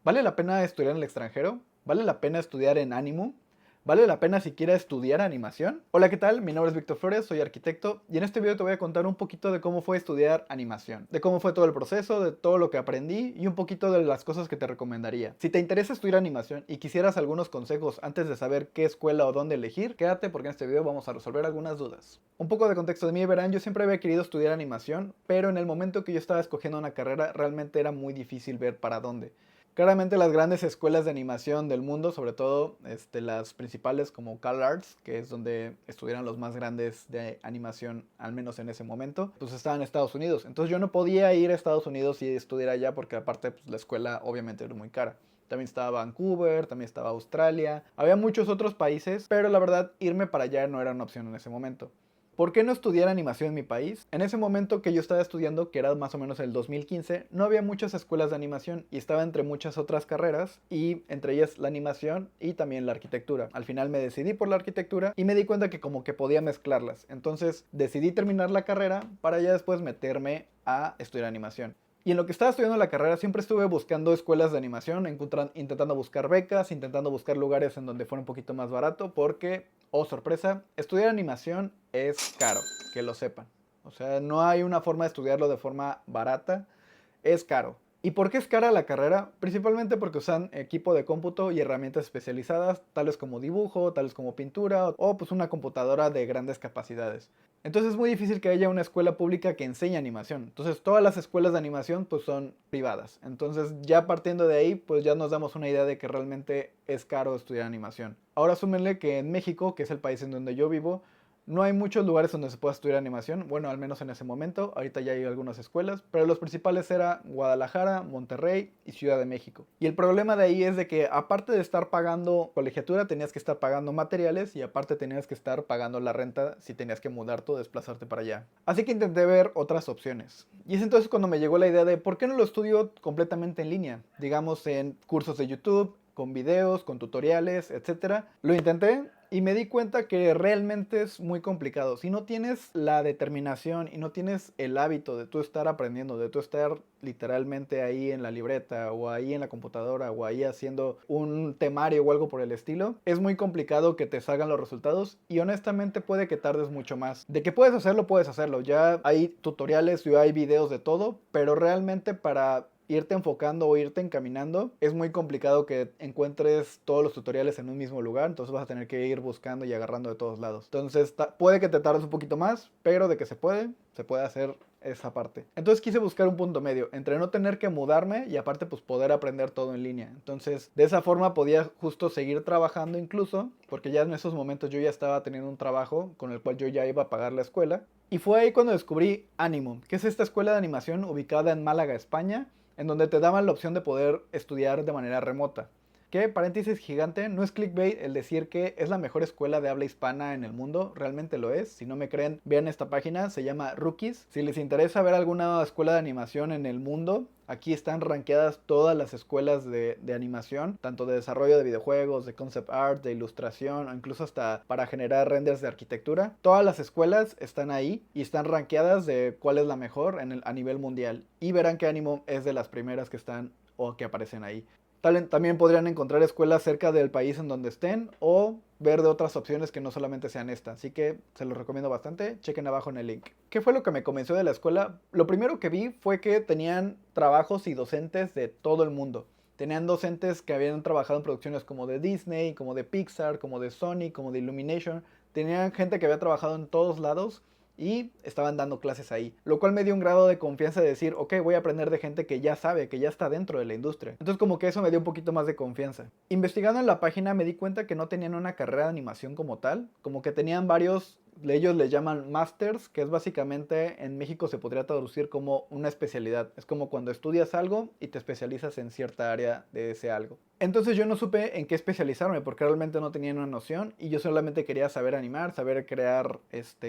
¿Vale la pena estudiar en el extranjero? ¿Vale la pena estudiar en Animum? ¿Vale la pena siquiera estudiar animación? Hola, ¿qué tal? Mi nombre es Víctor Flores, soy arquitecto y en este video te voy a contar un poquito de cómo fue estudiar animación, de cómo fue todo el proceso, de todo lo que aprendí y un poquito de las cosas que te recomendaría. Si te interesa estudiar animación y quisieras algunos consejos antes de saber qué escuela o dónde elegir, quédate porque en este video vamos a resolver algunas dudas. Un poco de contexto de mí, verán, yo siempre había querido estudiar animación, pero en el momento que yo estaba escogiendo una carrera realmente era muy difícil ver para dónde. Claramente las grandes escuelas de animación del mundo, sobre todo las principales como CalArts, que es donde estudiaron los más grandes de animación, al menos en ese momento, pues estaban en Estados Unidos. Entonces yo no podía ir a Estados Unidos y estudiar allá porque aparte pues, la escuela obviamente era muy cara. También estaba Vancouver, también estaba Australia, había muchos otros países, pero la verdad irme para allá no era una opción en ese momento. ¿Por qué no estudiar animación en mi país? En ese momento que yo estaba estudiando, que era más o menos el 2015, no había muchas escuelas de animación y estaba entre muchas otras carreras y entre ellas la animación y también la arquitectura. Al final me decidí por la arquitectura y me di cuenta que como que podía mezclarlas. Entonces decidí terminar la carrera para ya después meterme a estudiar animación. Y en lo que estaba estudiando la carrera siempre estuve buscando escuelas de animación, intentando buscar becas, intentando buscar lugares en donde fuera un poquito más barato, porque, oh sorpresa, estudiar animación es caro, que lo sepan. O sea, no hay una forma de estudiarlo de forma barata, es caro. ¿Y por qué es cara la carrera? Principalmente porque usan equipo de cómputo y herramientas especializadas, tales como dibujo, tales como pintura o pues una computadora de grandes capacidades. Entonces es muy difícil que haya una escuela pública que enseñe animación. Entonces todas las escuelas de animación pues son privadas. Entonces ya partiendo de ahí pues ya nos damos una idea de que realmente es caro estudiar animación. Ahora súmenle que en México, que es el país en donde yo vivo, no hay muchos lugares donde se pueda estudiar animación, bueno, al menos en ese momento, ahorita ya hay algunas escuelas, pero los principales eran Guadalajara, Monterrey y Ciudad de México. Y el problema de ahí es de que aparte de estar pagando colegiatura, tenías que estar pagando materiales y aparte tenías que estar pagando la renta si tenías que mudarte o desplazarte para allá. Así que intenté ver otras opciones. Y es entonces cuando me llegó la idea de ¿por qué no lo estudio completamente en línea? Digamos en cursos de YouTube, con videos, con tutoriales, etcétera. Lo intenté y me di cuenta que realmente es muy complicado. Si no tienes la determinación y no tienes el hábito de tú estar aprendiendo, de tú estar literalmente ahí en la libreta o ahí en la computadora o ahí haciendo un temario o algo por el estilo, es muy complicado que te salgan los resultados y honestamente puede que tardes mucho más. De que puedes hacerlo, puedes hacerlo. Ya hay tutoriales y hay videos de todo, pero realmente para irte enfocando o irte encaminando, es muy complicado que encuentres todos los tutoriales en un mismo lugar, entonces vas a tener que ir buscando y agarrando de todos lados. Entonces puede que te tardes un poquito más, pero de que se puede hacer esa parte. Entonces quise buscar un punto medio entre no tener que mudarme y aparte pues poder aprender todo en línea. Entonces de esa forma podía justo seguir trabajando incluso, porque ya en esos momentos yo ya estaba teniendo un trabajo con el cual yo ya iba a pagar la escuela. Y fue ahí cuando descubrí Animum, que es esta escuela de animación ubicada en Málaga, España, en donde te daban la opción de poder estudiar de manera remota. Que, paréntesis gigante, no es clickbait el decir que es la mejor escuela de habla hispana en el mundo, realmente lo es. Si no me creen, vean esta página, se llama Rookies. Si les interesa ver alguna escuela de animación en el mundo, aquí están rankeadas todas las escuelas de animación, tanto de desarrollo de videojuegos, de concept art, de ilustración, o incluso hasta para generar renders de arquitectura. Todas las escuelas están ahí y están rankeadas de cuál es la mejor a nivel mundial. Y verán que Animum es de las primeras que están o que aparecen ahí. También podrían encontrar escuelas cerca del país en donde estén o ver de otras opciones que no solamente sean esta. Así que se los recomiendo bastante. Chequen abajo en el link. ¿Qué fue lo que me convenció de la escuela? Lo primero que vi fue que tenían trabajos y docentes de todo el mundo. Tenían docentes que habían trabajado en producciones como de Disney, como de Pixar, como de Sony, como de Illumination. Tenían gente que había trabajado en todos lados y estaban dando clases ahí, lo cual me dio un grado de confianza de decir, ok, voy a aprender de gente que ya sabe, que ya está dentro de la industria. Entonces como que eso me dio un poquito más de confianza. Investigando en la página me di cuenta que no tenían una carrera de animación como tal, como que tenían varios, ellos les llaman masters, que es básicamente en México se podría traducir como una especialidad. Es como cuando estudias algo y te especializas en cierta área de ese algo. Entonces yo no supe en qué especializarme porque realmente no tenía una noción y yo solamente quería saber animar, saber crear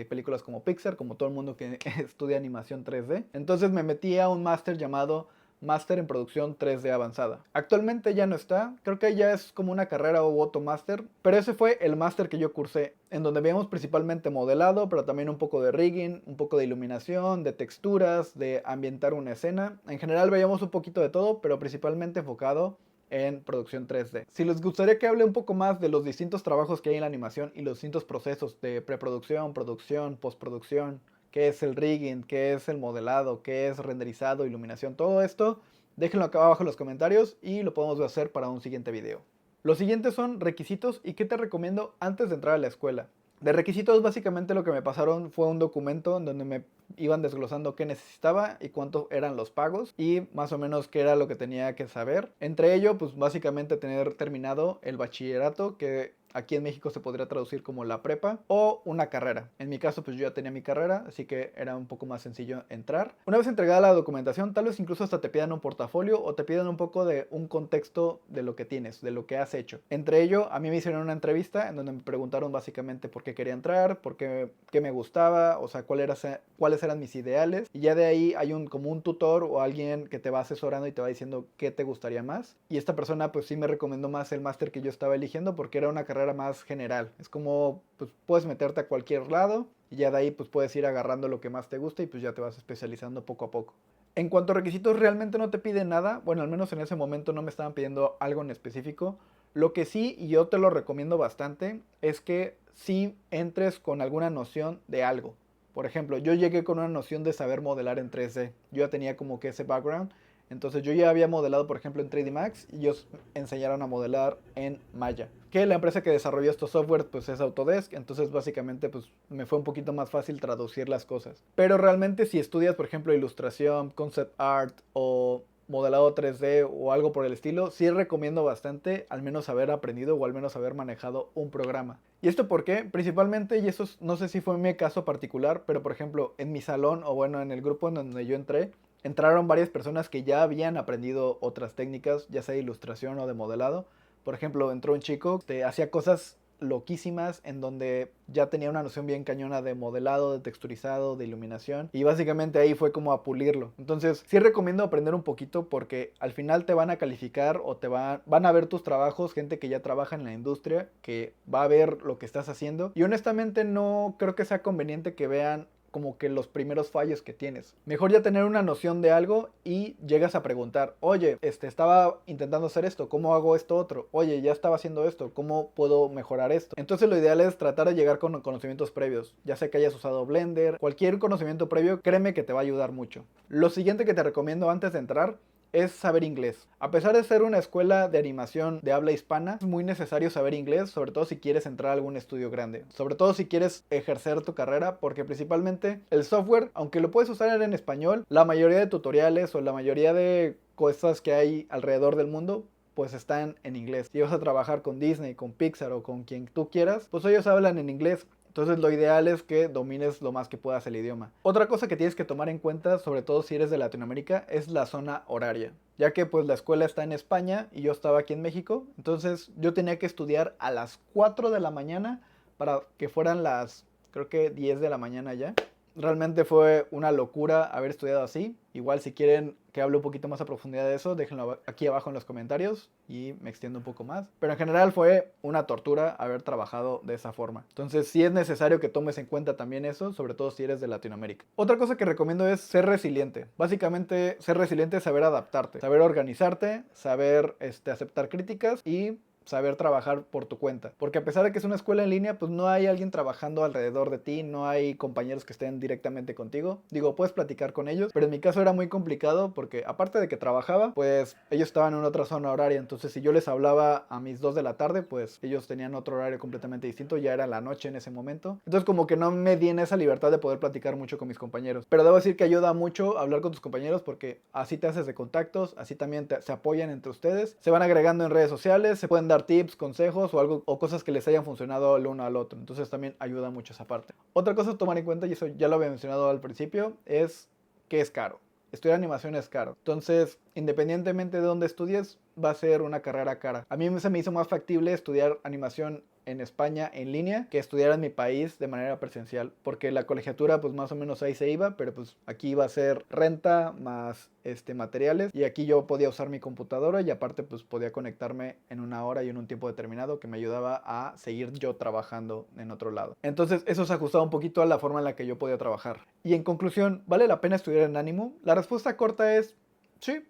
películas como Pixar, como todo el mundo que estudia animación 3D. Entonces me metí a un máster llamado Máster en Producción 3D Avanzada. Actualmente ya no está, creo que ya es como una carrera o otro máster, pero ese fue el máster que yo cursé, en donde vemos principalmente modelado, pero también un poco de rigging, un poco de iluminación, de texturas, de ambientar una escena. En general veíamos un poquito de todo, pero principalmente enfocado en producción 3D. Si les gustaría que hable un poco más de los distintos trabajos que hay en la animación y los distintos procesos de preproducción, producción, postproducción, qué es el rigging, qué es el modelado, qué es renderizado, iluminación, todo esto, déjenlo acá abajo en los comentarios y lo podemos hacer para un siguiente video. Los siguientes son requisitos y qué te recomiendo antes de entrar a la escuela. De requisitos, básicamente lo que me pasaron fue un documento en donde me iban desglosando qué necesitaba y cuántos eran los pagos y más o menos qué era lo que tenía que saber. Entre ello, pues básicamente tener terminado el bachillerato, que aquí en México se podría traducir como la prepa, o una carrera. En mi caso, pues yo ya tenía mi carrera, así que era un poco más sencillo entrar. Una vez entregada la documentación, tal vez incluso hasta te pidan un portafolio o te pidan un poco de un contexto de lo que tienes, de lo que has hecho. Entre ello, a mí me hicieron una entrevista en donde me preguntaron básicamente por qué quería entrar, qué me gustaba, o sea, cuáles eran mis ideales. Y ya de ahí hay como un tutor o alguien que te va asesorando y te va diciendo qué te gustaría más. Y esta persona pues sí me recomendó más el máster que yo estaba eligiendo porque era una carrera más general. Es como, pues puedes meterte a cualquier lado y ya de ahí pues puedes ir agarrando lo que más te gusta y pues ya te vas especializando poco a poco. En cuanto a requisitos, realmente no te piden nada. Bueno, al menos en ese momento no me estaban pidiendo algo en específico. Lo que sí, y yo te lo recomiendo bastante, es que sí entres con alguna noción de algo. Por ejemplo, yo llegué con una noción de saber modelar en 3D. Yo ya tenía como que ese background. Entonces yo ya había modelado, por ejemplo, en 3D Max y ellos enseñaron a modelar en Maya. Que la empresa que desarrolló estos software pues es Autodesk, entonces básicamente pues me fue un poquito más fácil traducir las cosas. Pero realmente si estudias, por ejemplo, ilustración, concept art o modelado 3D o algo por el estilo, sí recomiendo bastante al menos haber aprendido o al menos haber manejado un programa. ¿Y esto por qué? Principalmente, y eso no sé si fue mi caso particular, pero por ejemplo en mi salón o bueno en el grupo en donde yo entré, entraron varias personas que ya habían aprendido otras técnicas, ya sea de ilustración o de modelado. Por ejemplo, entró un chico que hacía cosas loquísimas en donde ya tenía una noción bien cañona de modelado, de texturizado, de iluminación y básicamente ahí fue como a pulirlo. Entonces sí recomiendo aprender un poquito porque al final te van a calificar o van a ver tus trabajos, gente que ya trabaja en la industria, que va a ver lo que estás haciendo y honestamente no creo que sea conveniente que vean como que los primeros fallos que tienes. Mejor ya tener una noción de algo y llegas a preguntar, oye, estaba intentando hacer esto, ¿cómo hago esto otro? Oye, ya estaba haciendo esto, ¿cómo puedo mejorar esto? Entonces lo ideal es tratar de llegar con conocimientos previos, ya sea que hayas usado Blender, cualquier conocimiento previo, créeme que te va a ayudar mucho. Lo siguiente que te recomiendo antes de entrar es saber inglés. A pesar de ser una escuela de animación de habla hispana, es muy necesario saber inglés, sobre todo si quieres entrar a algún estudio grande. Sobre todo si quieres ejercer tu carrera, porque principalmente el software, aunque lo puedes usar en español, la mayoría de tutoriales o la mayoría de cosas que hay alrededor del mundo pues están en inglés. Si vas a trabajar con Disney, con Pixar o con quien tú quieras, pues ellos hablan en inglés. Entonces lo ideal es que domines lo más que puedas el idioma. Otra cosa que tienes que tomar en cuenta, sobre todo si eres de Latinoamérica, es la zona horaria. Ya que pues la escuela está en España y yo estaba aquí en México. Entonces yo tenía que estudiar a las 4 de la mañana para que fueran las, creo que 10 de la mañana ya. Realmente fue una locura haber estudiado así. Igual si quieren que hable un poquito más a profundidad de eso, déjenlo aquí abajo en los comentarios y me extiendo un poco más. Pero en general fue una tortura haber trabajado de esa forma. Entonces sí es necesario que tomes en cuenta también eso, sobre todo si eres de Latinoamérica. Otra cosa que recomiendo es ser resiliente. Básicamente ser resiliente es saber adaptarte, saber organizarte, saber aceptar críticas y saber trabajar por tu cuenta. Porque a pesar de que es una escuela en línea, pues no hay alguien trabajando alrededor de ti, no hay compañeros que estén directamente contigo. Digo, puedes platicar con ellos, pero en mi caso era muy complicado porque aparte de que trabajaba, pues ellos estaban en otra zona horaria. Entonces si yo les hablaba a mis 2 de la tarde, pues ellos tenían otro horario completamente distinto, ya era la noche en ese momento. Entonces como que no me di en esa libertad de poder platicar mucho con mis compañeros. Pero debo decir que ayuda mucho hablar con tus compañeros porque así te haces de contactos, así también se apoyan entre ustedes, se van agregando en redes sociales, se pueden dar tips, consejos o algo o cosas que les hayan funcionado el uno al otro. Entonces también ayuda mucho esa parte. Otra cosa a tomar en cuenta, y eso ya lo había mencionado al principio, es que es caro. Estudiar animación es caro. Entonces, independientemente de dónde estudies, va a ser una carrera cara. A mí se me hizo más factible estudiar animación en España en línea que estudiar en mi país de manera presencial, porque la colegiatura pues más o menos ahí se iba, pero pues aquí iba a ser renta más materiales y aquí yo podía usar mi computadora y aparte pues podía conectarme en una hora y en un tiempo determinado que me ayudaba a seguir yo trabajando en otro lado. Entonces eso se ajustaba un poquito a la forma en la que yo podía trabajar. Y en conclusión, ¿vale la pena estudiar en Animu? La respuesta corta es sí.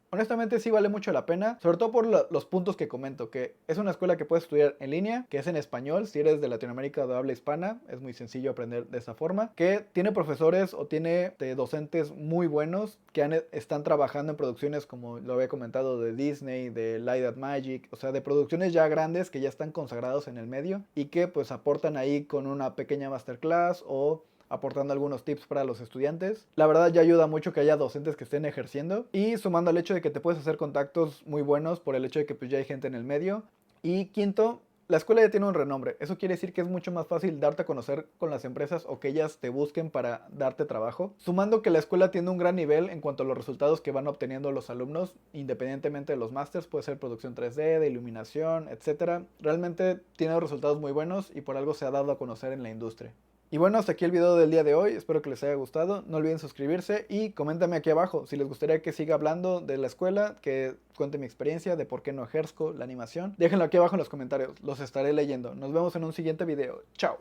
Honestamente sí vale mucho la pena, sobre todo por los puntos que comento, que es una escuela que puedes estudiar en línea, que es en español, si eres de Latinoamérica o de habla hispana, es muy sencillo aprender de esa forma, que tiene profesores o tiene docentes muy buenos que están trabajando en producciones como lo había comentado de Disney, de Light That Magic, o sea, de producciones ya grandes que ya están consagrados en el medio y que pues aportan ahí con una pequeña masterclass o aportando algunos tips para los estudiantes. La verdad ya ayuda mucho que haya docentes que estén ejerciendo y sumando al hecho de que te puedes hacer contactos muy buenos por el hecho de que pues ya hay gente en el medio. Y quinto, la escuela ya tiene un renombre. Eso quiere decir que es mucho más fácil darte a conocer con las empresas o que ellas te busquen para darte trabajo. Sumando que la escuela tiene un gran nivel en cuanto a los resultados que van obteniendo los alumnos, independientemente de los másters, puede ser producción 3D, de iluminación, etc. Realmente tiene resultados muy buenos y por algo se ha dado a conocer en la industria. Y bueno, hasta aquí el video del día de hoy, espero que les haya gustado, no olviden suscribirse y coméntame aquí abajo si les gustaría que siga hablando de la escuela, que cuente mi experiencia de por qué no ejerzo la animación. Déjenlo aquí abajo en los comentarios, los estaré leyendo. Nos vemos en un siguiente video, chao.